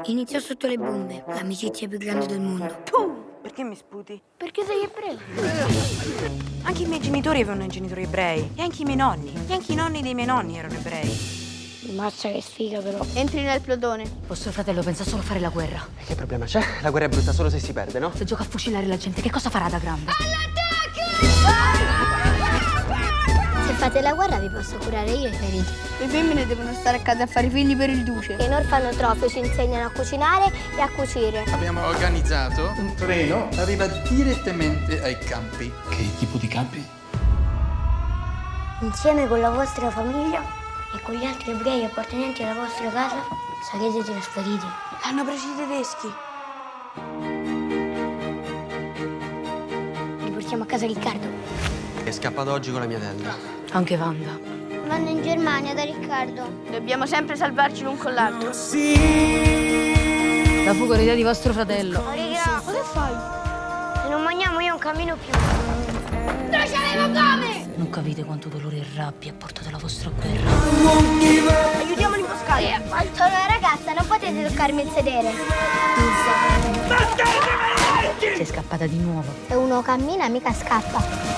Iniziò sotto le bombe, l'amicizia più grande del mondo. Tu! Perché mi sputi? Perché sei ebreo? Anche i miei genitori avevano i genitori ebrei. E anche i miei nonni. E anche i nonni dei miei nonni erano ebrei. Mazza che sfiga però. Entri nel plotone. Vostro fratello pensa solo a fare la guerra. Che problema c'è? La guerra è brutta solo se si perde, no? Se gioca a fucilare la gente, che cosa farà da grande? Se fate la guerra vi posso curare io i feriti. Le femmine devono stare a casa a fare i figli per il duce. In orfanotrofio ci insegnano a cucinare e a cucire. Abbiamo organizzato un treno che arriva direttamente ai campi. Che tipo di campi? Insieme con la vostra famiglia e con gli altri ebrei appartenenti alla vostra casa sarete trasferiti. L'hanno preso i tedeschi. Riportiamo a casa Riccardo. È scappato oggi con la mia tenda. Anche Wanda. Vanno in Germania da Riccardo. Dobbiamo sempre salvarci l'un con l'altro. La fuga è l'idea di vostro fratello. Raga, cosa fai? Se non mangiamo io non cammino più. Non c'avevo come! Non capite quanto dolore e rabbia ha portato la vostra guerra. Aiutiamo l'imboscata. Sono una ragazza, non potete toccarmi il sedere. Sei scappata di nuovo. Se uno cammina mica scappa.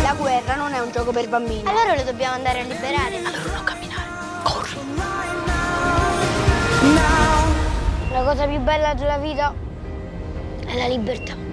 La guerra non è un gioco per bambini. Allora lo dobbiamo andare a liberare. Allora non camminare. Corri. La cosa più bella della vita è la libertà.